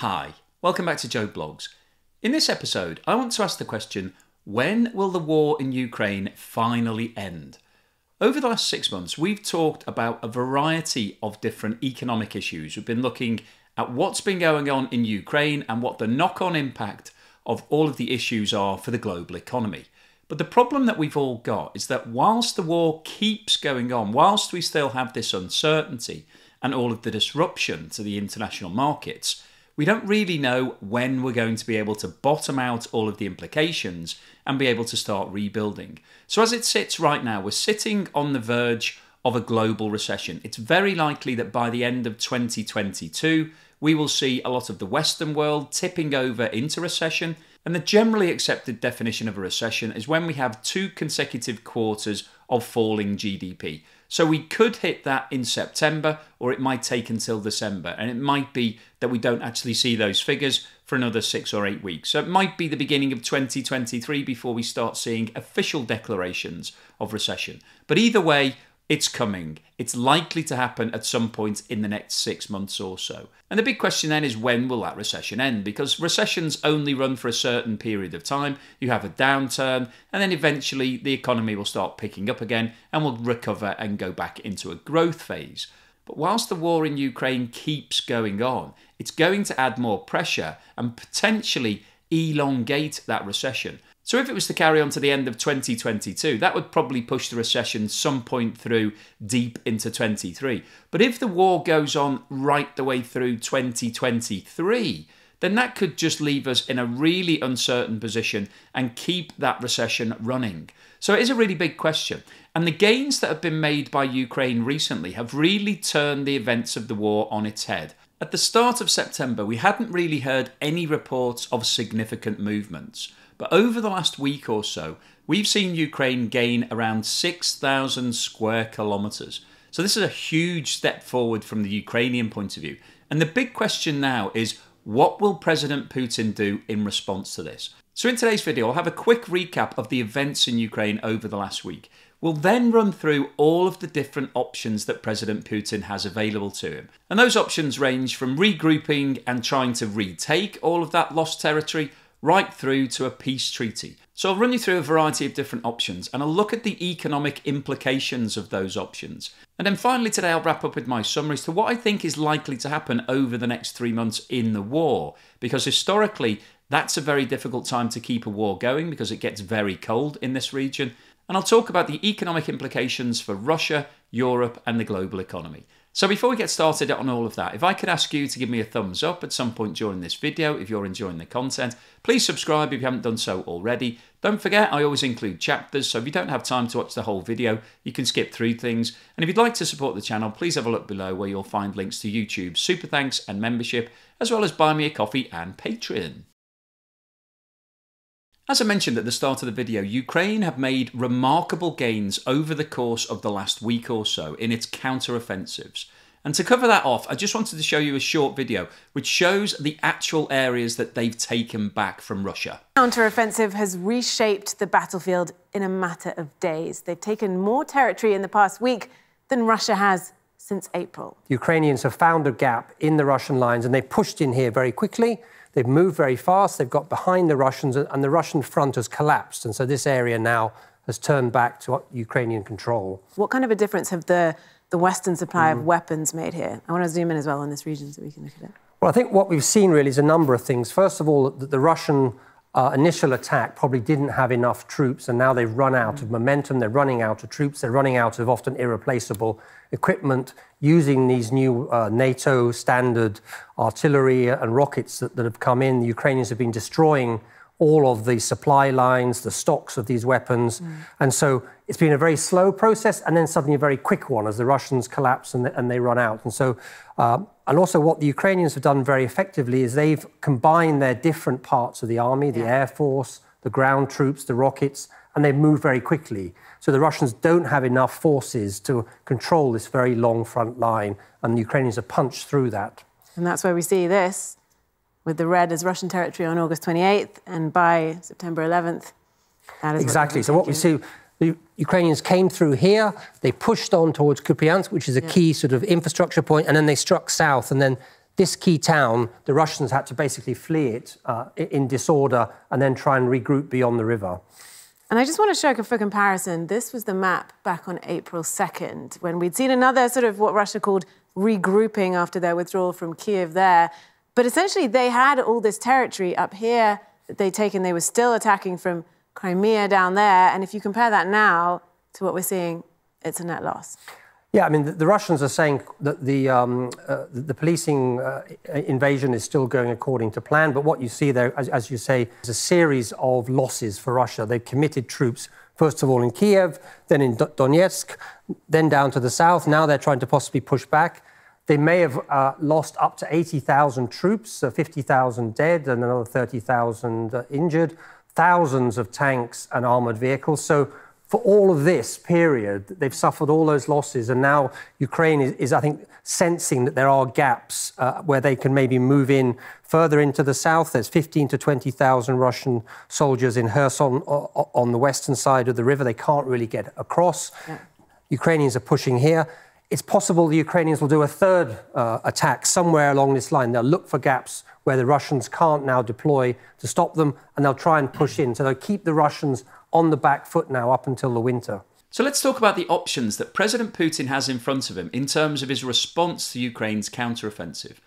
Hi, welcome back to Joe Blogs. In this episode, I want to ask the question, when will the war in Ukraine finally end? Over the last 6 months, we've talked about a variety of different economic issues. We've been looking at what's been going on in Ukraine and what the knock-on impact of all of the issues are for the global economy. But the problem that we've all got is that whilst the war keeps going on, whilst we still have this uncertainty and all of the disruption to the international markets, we don't really know when we're going to be able to bottom out all of the implications and be able to start rebuilding. So as it sits right now, we're sitting on the verge of a global recession. It's very likely that by the end of 2022, we will see a lot of the Western world tipping over into recession. And the generally accepted definition of a recession is when we have 2 consecutive quarters of falling GDP. So we could hit that in September, or it might take until December. And it might be that we don't actually see those figures for another 6 or 8 weeks. So it might be the beginning of 2023 before we start seeing official declarations of recession. But either way, it's coming. It's likely to happen at some point in the next 6 months or so. And the big question then is, when will that recession end? Because recessions only run for a certain period of time. You have a downturn, and then eventually the economy will start picking up again and will recover and go back into a growth phase. But whilst the war in Ukraine keeps going on, it's going to add more pressure and potentially elongate that recession. So if it was to carry on to the end of 2022, that would probably push the recession some point through deep into 23. But if the war goes on right the way through 2023, then that could just leave us in a really uncertain position and keep that recession running. So it is a really big question. And the gains that have been made by Ukraine recently have really turned the events of the war on its head. At the start of September, we hadn't really heard any reports of significant movements. But over the last week or so, we've seen Ukraine gain around 6,000 square kilometres. So this is a huge step forward from the Ukrainian point of view. And the big question now is, what will President Putin do in response to this? So in today's video, I'll have a quick recap of the events in Ukraine over the last week. We'll then run through all of the different options that President Putin has available to him. And those options range from regrouping and trying to retake all of that lost territory, right through to a peace treaty. So I'll run you through a variety of different options and I'll look at the economic implications of those options. And then finally today I'll wrap up with my summary as to what I think is likely to happen over the next 3 months in the war. Because historically, that's a very difficult time to keep a war going because it gets very cold in this region. And I'll talk about the economic implications for Russia, Europe and the global economy. So before we get started on all of that, if I could ask you to give me a thumbs up at some point during this video if you're enjoying the content. Please subscribe if you haven't done so already. Don't forget, I always include chapters, so if you don't have time to watch the whole video, you can skip through things. And if you'd like to support the channel, please have a look below where you'll find links to YouTube, super thanks and membership, as well as Buy Me a Coffee and Patreon. As I mentioned at the start of the video, Ukraine have made remarkable gains over the course of the last week or so in its counter-offensives. And to cover that off, I just wanted to show you a short video which shows the actual areas that they've taken back from Russia. Counter-offensive has reshaped the battlefield in a matter of days. They've taken more territory in the past week than Russia has since April. The Ukrainians have found a gap in the Russian lines and they pushed in here very quickly. They've moved very fast, they've got behind the Russians, and the Russian front has collapsed. And so this area now has turned back to Ukrainian control. What kind of a difference have the Western supply of weapons made here? I want to zoom in as well on this region so we can look at it. Well, I think what we've seen really is a number of things. First of all, the Russian initial attack probably didn't have enough troops, and now they've run out of momentum, they're running out of troops, they're running out of often irreplaceable equipment, using these new NATO standard artillery and rockets that have come in. The Ukrainians have been destroying all of the supply lines, the stocks of these weapons. And so it's been a very slow process and then suddenly a very quick one as the Russians collapse and they run out. And so, and also what the Ukrainians have done very effectively is they've combined their different parts of the army, the Air Force, the ground troops, the rockets, and they've moved very quickly. So the Russians don't have enough forces to control this very long front line, and the Ukrainians have punched through that. And that's where we see this, with the red as Russian territory on August 28th, and by September 11th, that is exactly. So what we see, the Ukrainians came through here, they pushed on towards Kupiansk, which is a key sort of infrastructure point, and then they struck south, and then This key town, the Russians had to basically flee it in disorder and then try and regroup beyond the river. And I just want to show for comparison, this was the map back on April 2nd, when we'd seen another sort of what Russia called regrouping after their withdrawal from Kiev there. But essentially, they had all this territory up here that they'd taken. They were still attacking from Crimea down there. And if you compare that now to what we're seeing, it's a net loss. Yeah, I mean, the Russians are saying that the policing invasion is still going according to plan. But what you see there, as you say, is a series of losses for Russia. They've committed troops, first of all in Kiev, then in Donetsk, then down to the south. Now they're trying to possibly push back. They may have lost up to 80,000 troops, 50,000 dead and another 30,000 injured, thousands of tanks and armoured vehicles. So for all of this period, they've suffered all those losses, and now Ukraine is I think, sensing that there are gaps where they can maybe move in further into the south. There's 15 to 20,000 Russian soldiers in Kherson on the western side of the river. They can't really get across. Yeah. Ukrainians are pushing here. It's possible the Ukrainians will do a third attack somewhere along this line. They'll look for gaps where the Russians can't now deploy to stop them, and they'll try and push in. So they'll keep the Russians on the back foot now up until the winter. So let's talk about the options that President Putin has in front of him in terms of his response to Ukraine's counteroffensive.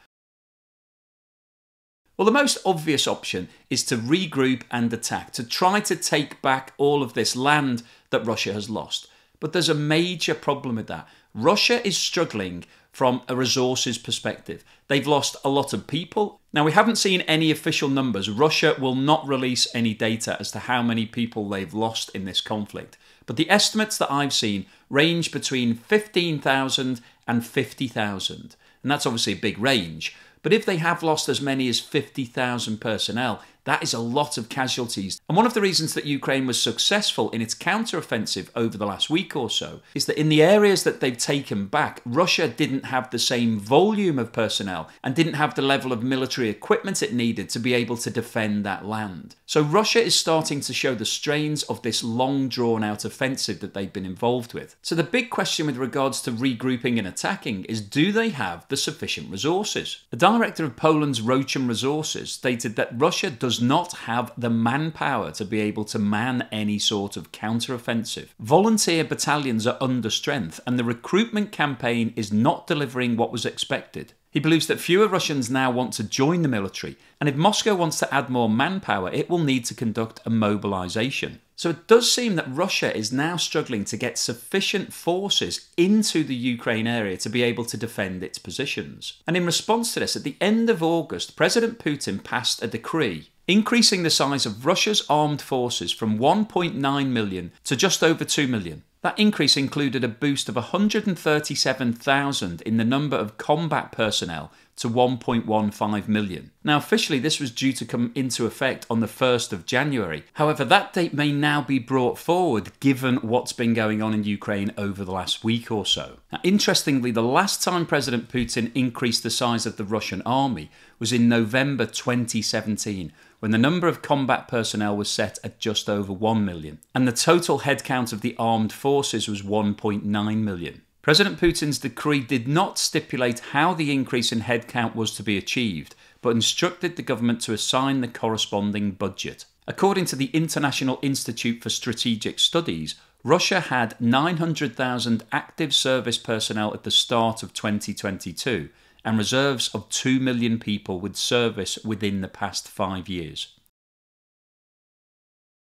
Well, the most obvious option is to regroup and attack, to try to take back all of this land that Russia has lost. But there's a major problem with that. Russia is struggling from a resources perspective. They've lost a lot of people. Now, we haven't seen any official numbers. Russia will not release any data as to how many people they've lost in this conflict. But the estimates that I've seen range between 15,000 and 50,000. And that's obviously a big range. But if they have lost as many as 50,000 personnel, that is a lot of casualties. And one of the reasons that Ukraine was successful in its counteroffensive over the last week or so is that in the areas that they've taken back, Russia didn't have the same volume of personnel and didn't have the level of military equipment it needed to be able to defend that land. So Russia is starting to show the strains of this long drawn out offensive that they've been involved with. So the big question with regards to regrouping and attacking is, do they have the sufficient resources? The director of Poland's RECESSIon Resources stated that Russia does not have the manpower to be able to man any sort of counter-offensive. Volunteer battalions are under strength, and the recruitment campaign is not delivering what was expected. He believes that fewer Russians now want to join the military, and if Moscow wants to add more manpower, it will need to conduct a mobilisation. So it does seem that Russia is now struggling to get sufficient forces into the Ukraine area to be able to defend its positions. And in response to this, at the end of August, President Putin passed a decree increasing the size of Russia's armed forces from 1.9 million to just over 2 million. That increase included a boost of 137,000 in the number of combat personnel to 1.15 million. Now, officially, this was due to come into effect on the 1st of January. However, that date may now be brought forward given what's been going on in Ukraine over the last week or so. Now, interestingly, the last time President Putin increased the size of the Russian army was in November 2017, when the number of combat personnel was set at just over 1 million, and the total headcount of the armed forces was 1.9 million. President Putin's decree did not stipulate how the increase in headcount was to be achieved, but instructed the government to assign the corresponding budget. According to the International Institute for Strategic Studies, Russia had 900,000 active service personnel at the start of 2022, and reserves of 2 million people with service within the past 5 years.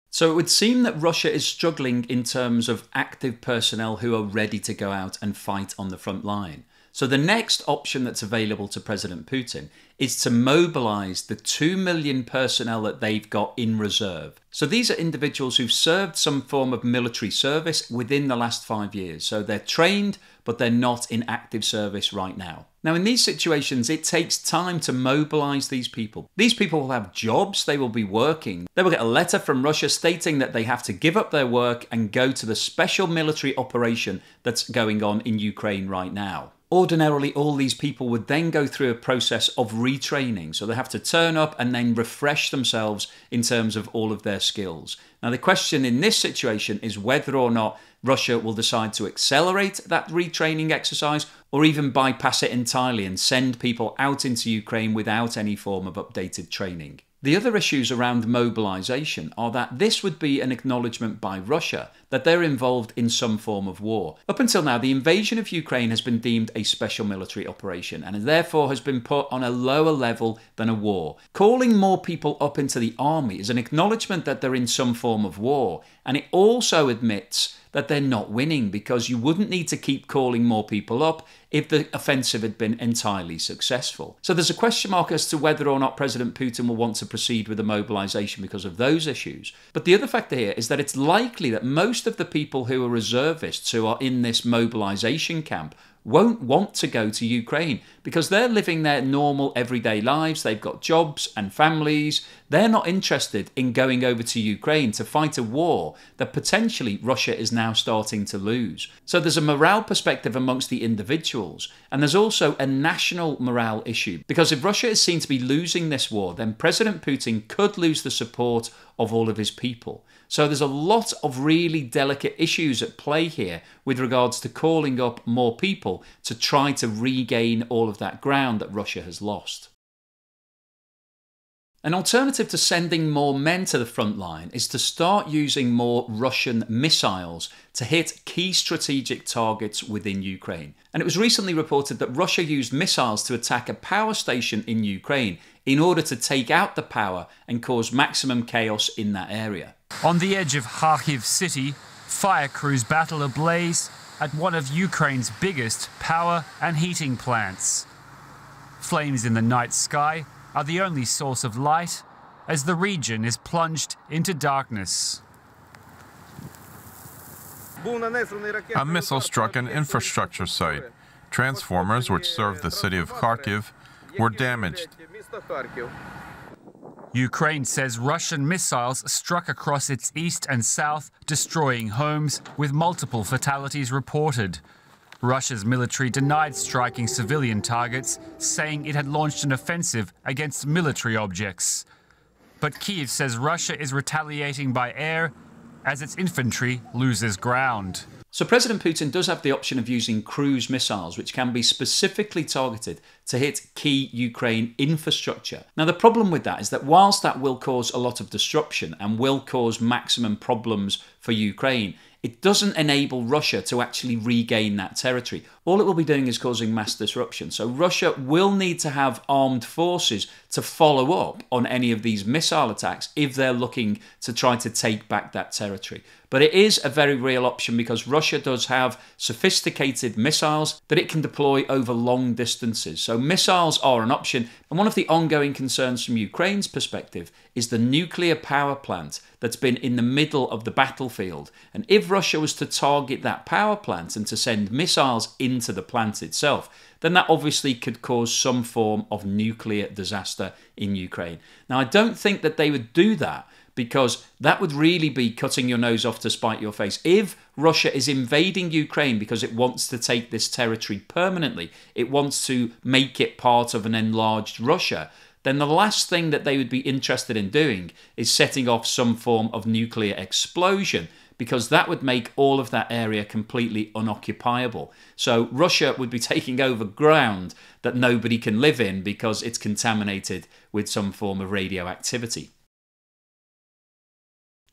So it would seem that Russia is struggling in terms of active personnel who are ready to go out and fight on the front line. So the next option that's available to President Putin is to mobilise the 2 million personnel that they've got in reserve. So these are individuals who've served some form of military service within the last 5 years. So they're trained, but they're not in active service right now. Now, in these situations, it takes time to mobilise these people. These people will have jobs, they will be working. They will get a letter from Russia stating that they have to give up their work and go to the special military operation that's going on in Ukraine right now. Ordinarily, all these people would then go through a process of retraining. So they have to turn up and then refresh themselves in terms of all of their skills. Now, the question in this situation is whether or not Russia will decide to accelerate that retraining exercise, or even bypass it entirely and send people out into Ukraine without any form of updated training. The other issues around mobilisation are that this would be an acknowledgement by Russia that they're involved in some form of war. Up until now, the invasion of Ukraine has been deemed a special military operation and therefore has been put on a lower level than a war. Calling more people up into the army is an acknowledgement that they're in some form of war, and it also admits that they're not winning, because you wouldn't need to keep calling more people up if the offensive had been entirely successful. So there's a question mark as to whether or not President Putin will want to proceed with the mobilisation because of those issues. But the other factor here is that it's likely that most of the people who are reservists who are in this mobilisation camp won't want to go to Ukraine because they're living their normal everyday lives. They've got jobs and families. They're not interested in going over to Ukraine to fight a war that potentially Russia is now starting to lose. So there's a morale perspective amongst the individuals, and there's also a national morale issue, because if Russia is seen to be losing this war, then President Putin could lose the support of all of his people. So there's a lot of really delicate issues at play here with regards to calling up more people to try to regain all of that ground that Russia has lost. An alternative to sending more men to the front line is to start using more Russian missiles to hit key strategic targets within Ukraine. And it was recently reported that Russia used missiles to attack a power station in Ukraine in order to take out the power and cause maximum chaos in that area. On the edge of Kharkiv city, fire crews battle ablaze at one of Ukraine's biggest power and heating plants. Flames in the night sky are the only source of light as the region is plunged into darkness. A missile struck an infrastructure site. Transformers which serve the city of Kharkiv were damaged. Ukraine says Russian missiles struck across its east and south, destroying homes, with multiple fatalities reported. Russia's military denied striking civilian targets, saying it had launched an offensive against military objects. But Kyiv says Russia is retaliating by air as its infantry loses ground. So President Putin does have the option of using cruise missiles, which can be specifically targeted to hit key Ukraine infrastructure. Now, the problem with that is that whilst that will cause a lot of disruption and will cause maximum problems for Ukraine, it doesn't enable Russia to actually regain that territory. All it will be doing is causing mass disruption. So Russia will need to have armed forces to follow up on any of these missile attacks if they're looking to try to take back that territory. But it is a very real option because Russia does have sophisticated missiles that it can deploy over long distances. So missiles are an option. And one of the ongoing concerns from Ukraine's perspective is the nuclear power plant that's been in the middle of the battlefield. And if Russia was to target that power plant and to send missiles into the plant itself, then that obviously could cause some form of nuclear disaster in Ukraine. Now, I don't think that they would do that, because that would really be cutting your nose off to spite your face. If Russia is invading Ukraine because it wants to take this territory permanently, it wants to make it part of an enlarged Russia, then the last thing that they would be interested in doing is setting off some form of nuclear explosion, because that would make all of that area completely unoccupiable. So Russia would be taking over ground that nobody can live in because it's contaminated with some form of radioactivity.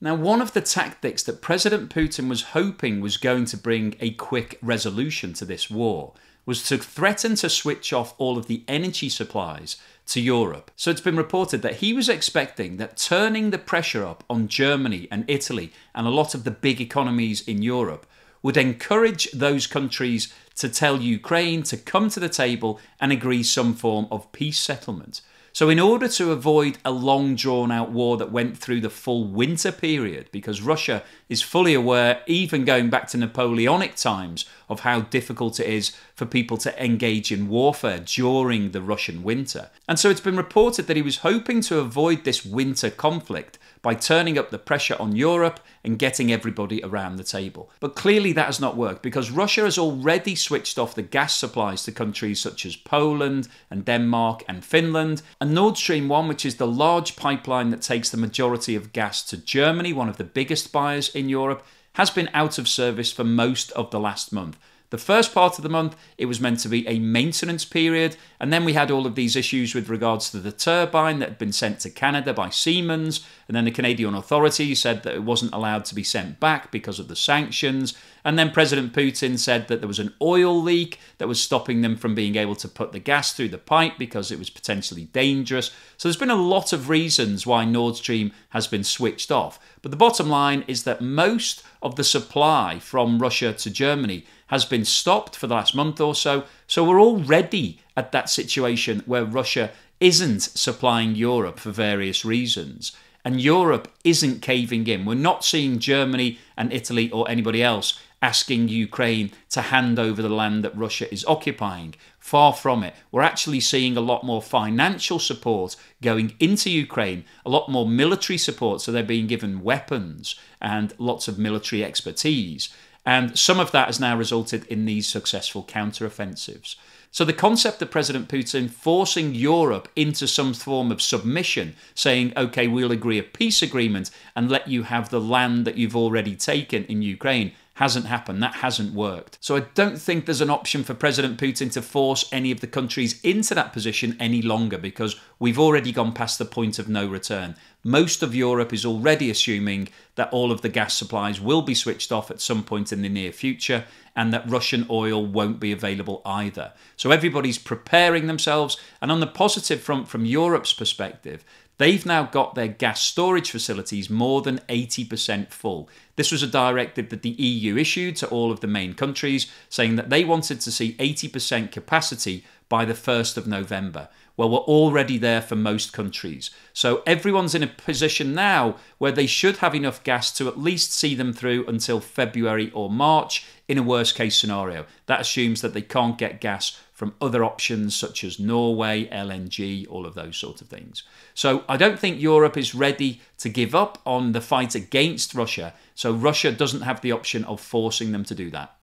Now, one of the tactics that President Putin was hoping was going to bring a quick resolution to this war was to threaten to switch off all of the energy supplies to Europe. So it's been reported that he was expecting that turning the pressure up on Germany and Italy and a lot of the big economies in Europe would encourage those countries to tell Ukraine to come to the table and agree some form of peace settlement. So in order to avoid a long drawn-out war that went through the full winter period, because Russia is fully aware, even going back to Napoleonic times, of how difficult it is for people to engage in warfare during the Russian winter. And so it's been reported that he was hoping to avoid this winter conflict by turning up the pressure on Europe and getting everybody around the table. But clearly that has not worked, because Russia has already switched off the gas supplies to countries such as Poland and Denmark and Finland. And Nord Stream 1, which is the large pipeline that takes the majority of gas to Germany, one of the biggest buyers in Europe, has been out of service for most of the last month. The first part of the month, it was meant to be a maintenance period, and then we had all of these issues with regards to the turbine that had been sent to Canada by Siemens, and then the Canadian authorities said that it wasn't allowed to be sent back because of the sanctions, and then President Putin said that there was an oil leak that was stopping them from being able to put the gas through the pipe because it was potentially dangerous. So there's been a lot of reasons why Nord Stream has been switched off. But the bottom line is that most of the supply from Russia to Germany has been stopped for the last month or so. So we're already at that situation where Russia isn't supplying Europe for various reasons. And Europe isn't caving in. We're not seeing Germany and Italy or anybody else asking Ukraine to hand over the land that Russia is occupying. Far from it. We're actually seeing a lot more financial support going into Ukraine, a lot more military support, so they're being given weapons and lots of military expertise. And some of that has now resulted in these successful counteroffensives. So the concept of President Putin forcing Europe into some form of submission, saying, okay, we'll agree a peace agreement and let you have the land that you've already taken in Ukraine, hasn't happened. That hasn't worked. So I don't think there's an option for President Putin to force any of the countries into that position any longer, because we've already gone past the point of no return. Most of Europe is already assuming that all of the gas supplies will be switched off at some point in the near future, and that Russian oil won't be available either. So everybody's preparing themselves. And on the positive front, from Europe's perspective, they've now got their gas storage facilities more than 80% full. This was a directive that the EU issued to all of the main countries, saying that they wanted to see 80% capacity by the 1st of November. Well, we're already there for most countries. So everyone's in a position now where they should have enough gas to at least see them through until February or March in a worst case scenario. That assumes that they can't get gas from other options such as Norway, LNG, all of those sort of things. So I don't think Europe is ready to give up on the fight against Russia. So Russia doesn't have the option of forcing them to do that.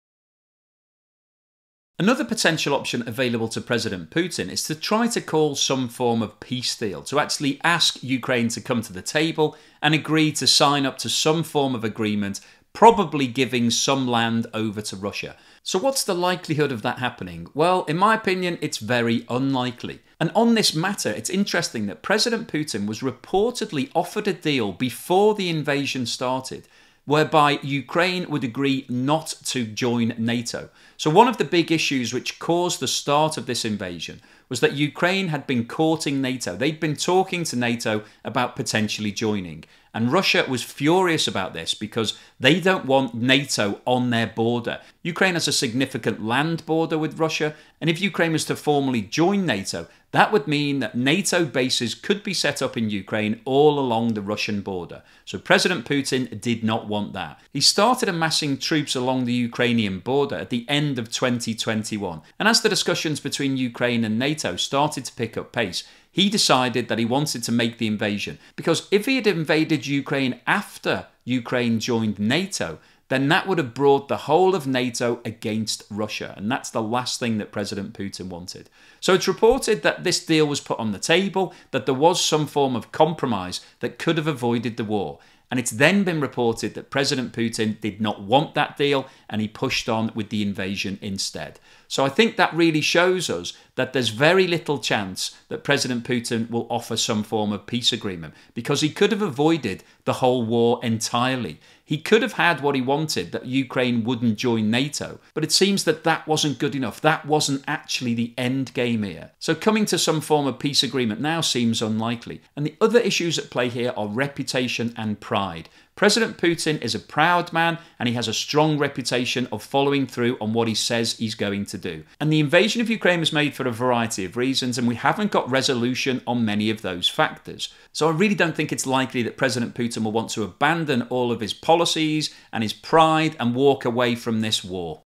Another potential option available to President Putin is to try to call some form of peace deal, to actually ask Ukraine to come to the table and agree to sign up to some form of agreement, probably giving some land over to Russia. So what's the likelihood of that happening? Well, in my opinion, it's very unlikely. And on this matter, it's interesting that President Putin was reportedly offered a deal before the invasion started, whereby Ukraine would agree not to join NATO. So one of the big issues which caused the start of this invasion was that Ukraine had been courting NATO. They'd been talking to NATO about potentially joining. And Russia was furious about this because they don't want NATO on their border. Ukraine has a significant land border with Russia, and if Ukraine was to formally join NATO, that would mean that NATO bases could be set up in Ukraine all along the Russian border. So President Putin did not want that. He started amassing troops along the Ukrainian border at the end of 2021. And as the discussions between Ukraine and NATO started to pick up pace, he decided that he wanted to make the invasion. Because if he had invaded Ukraine after Ukraine joined NATO, then that would have brought the whole of NATO against Russia. And that's the last thing that President Putin wanted. So it's reported that this deal was put on the table, that there was some form of compromise that could have avoided the war. And it's then been reported that President Putin did not want that deal and he pushed on with the invasion instead. So I think that really shows us that there's very little chance that President Putin will offer some form of peace agreement, because he could have avoided the whole war entirely. He could have had what he wanted, that Ukraine wouldn't join NATO, but it seems that that wasn't good enough. That wasn't actually the end game here. So coming to some form of peace agreement now seems unlikely. And the other issues at play here are reputation and pride. President Putin is a proud man and he has a strong reputation of following through on what he says he's going to do. And the invasion of Ukraine was made for a variety of reasons, and we haven't got resolution on many of those factors. So I really don't think it's likely that President Putin will want to abandon all of his policies and his pride and walk away from this war.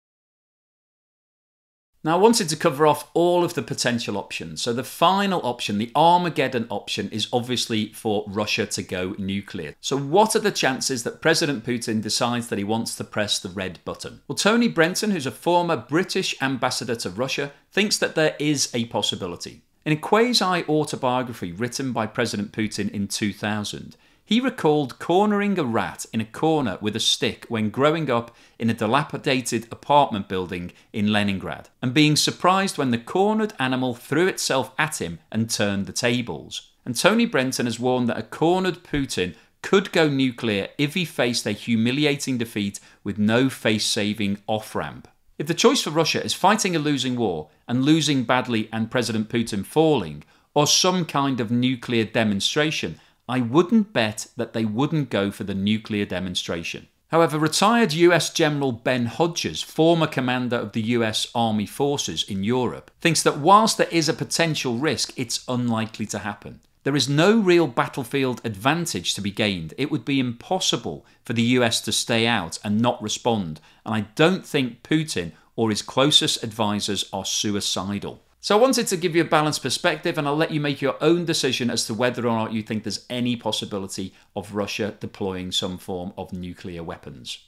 Now, I wanted to cover off all of the potential options. So the final option, the Armageddon option, is obviously for Russia to go nuclear. So what are the chances that President Putin decides that he wants to press the red button? Well, Tony Brenton, who's a former British ambassador to Russia, thinks that there is a possibility. In a quasi-autobiography written by President Putin in 2000, He recalled cornering a rat in a corner with a stick when growing up in a dilapidated apartment building in Leningrad, and being surprised when the cornered animal threw itself at him and turned the tables. And Tony Brenton has warned that a cornered Putin could go nuclear if he faced a humiliating defeat with no face-saving off-ramp. If the choice for Russia is fighting a losing war and losing badly and President Putin falling, or some kind of nuclear demonstration, I wouldn't bet that they wouldn't go for the nuclear demonstration. However, retired US General Ben Hodges, former commander of the US Army Forces in Europe, thinks that whilst there is a potential risk, it's unlikely to happen. There is no real battlefield advantage to be gained. It would be impossible for the US to stay out and not respond, and I don't think Putin or his closest advisors are suicidal. So I wanted to give you a balanced perspective, and I'll let you make your own decision as to whether or not you think there's any possibility of Russia deploying some form of nuclear weapons.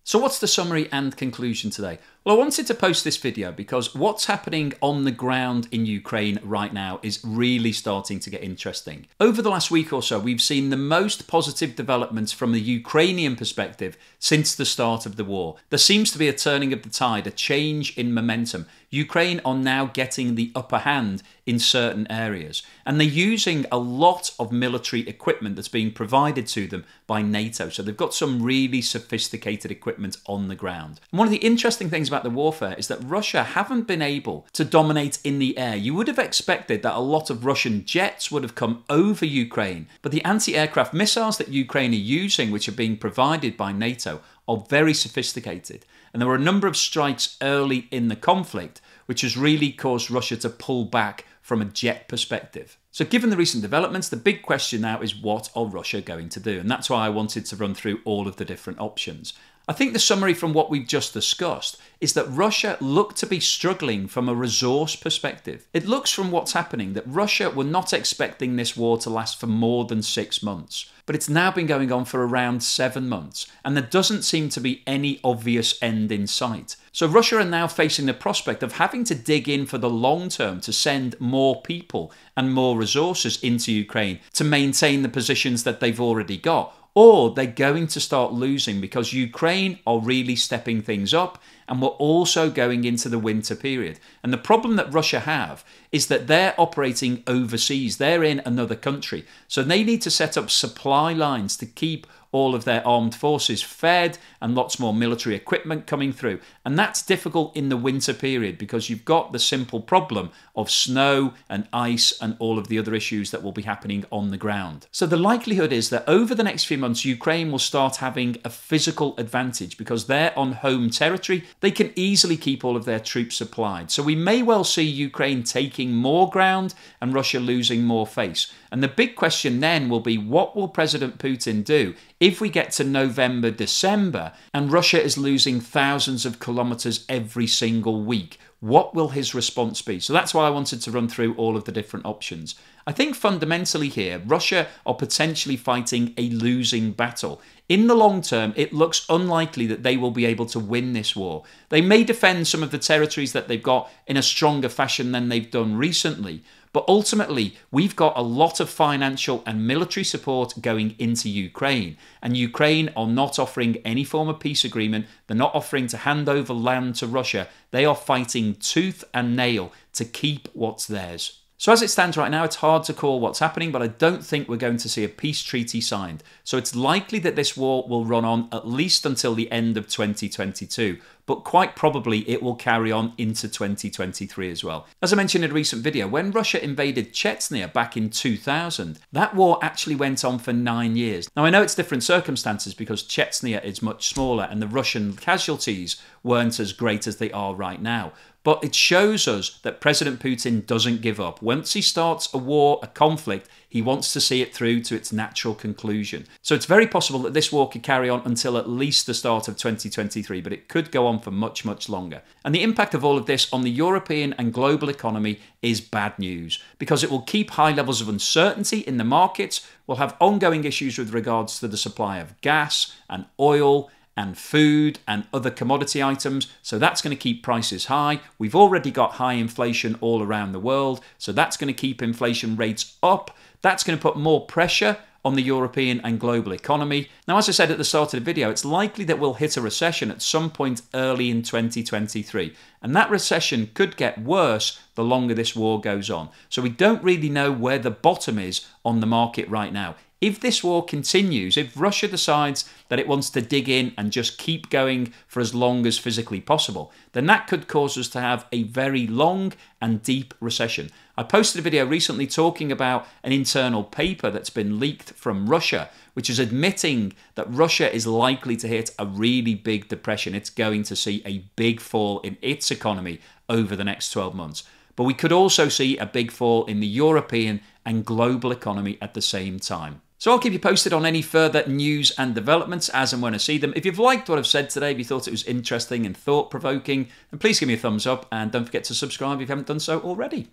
So what's the summary and conclusion today? Well, I wanted to post this video because what's happening on the ground in Ukraine right now is really starting to get interesting. Over the last week or so, we've seen the most positive developments from the Ukrainian perspective since the start of the war. There seems to be a turning of the tide, a change in momentum. Ukraine are now getting the upper hand in certain areas, and they're using a lot of military equipment that's being provided to them by NATO. So they've got some really sophisticated equipment on the ground. And one of the interesting things about the warfare is that Russia haven't been able to dominate in the air. You would have expected that a lot of Russian jets would have come over Ukraine, but the anti-aircraft missiles that Ukraine are using, which are being provided by NATO, are very sophisticated. And there were a number of strikes early in the conflict, which has really caused Russia to pull back from a jet perspective. So given the recent developments, the big question now is what are Russia going to do? And that's why I wanted to run through all of the different options. I think the summary from what we've just discussed is that Russia looked to be struggling from a resource perspective. It looks from what's happening that Russia were not expecting this war to last for more than 6 months. But it's now been going on for around 7 months, and there doesn't seem to be any obvious end in sight. So Russia are now facing the prospect of having to dig in for the long term to send more people and more resources into Ukraine to maintain the positions that they've already got. Or they're going to start losing because Ukraine are really stepping things up, and we're also going into the winter period. And the problem that Russia have is that they're operating overseas. They're in another country. So they need to set up supply lines to keep all of their armed forces fed and lots more military equipment coming through. And that's difficult in the winter period because you've got the simple problem of snow and ice and all of the other issues that will be happening on the ground. So the likelihood is that over the next few months, Ukraine will start having a physical advantage because they're on home territory. They can easily keep all of their troops supplied. So we may well see Ukraine taking more ground and Russia losing more face. And the big question then will be, what will President Putin do if we get to November, December, and Russia is losing thousands of kilometers every single week? What will his response be? So that's why I wanted to run through all of the different options. I think fundamentally here, Russia are potentially fighting a losing battle. In the long term, it looks unlikely that they will be able to win this war. They may defend some of the territories that they've got in a stronger fashion than they've done recently. But ultimately, we've got a lot of financial and military support going into Ukraine. And Ukraine are not offering any form of peace agreement. They're not offering to hand over land to Russia. They are fighting tooth and nail to keep what's theirs. So as it stands right now, it's hard to call what's happening, but I don't think we're going to see a peace treaty signed. So it's likely that this war will run on at least until the end of 2022, but quite probably it will carry on into 2023 as well. As I mentioned in a recent video, when Russia invaded Chechnya back in 2000, that war actually went on for 9 years. Now I know it's different circumstances because Chechnya is much smaller and the Russian casualties weren't as great as they are right now. But it shows us that President Putin doesn't give up. Once he starts a war, a conflict, he wants to see it through to its natural conclusion. So it's very possible that this war could carry on until at least the start of 2023, but it could go on for much, much longer. And the impact of all of this on the European and global economy is bad news because it will keep high levels of uncertainty in the markets. We'll have ongoing issues with regards to the supply of gas and oil and food and other commodity items, so that's going to keep prices high. We've already got high inflation all around the world, so that's going to keep inflation rates up. That's going to put more pressure on the European and global economy. Now, as I said at the start of the video, it's likely that we'll hit a recession at some point early in 2023. And that recession could get worse the longer this war goes on. So we don't really know where the bottom is on the market right now. If this war continues, if Russia decides that it wants to dig in and just keep going for as long as physically possible, then that could cause us to have a very long and deep recession. I posted a video recently talking about an internal paper that's been leaked from Russia, which is admitting that Russia is likely to hit a really big depression. It's going to see a big fall in its economy over the next 12 months. But we could also see a big fall in the European and global economy at the same time. So I'll keep you posted on any further news and developments as and when I see them. If you've liked what I've said today, if you thought it was interesting and thought-provoking, then please give me a thumbs up and don't forget to subscribe if you haven't done so already.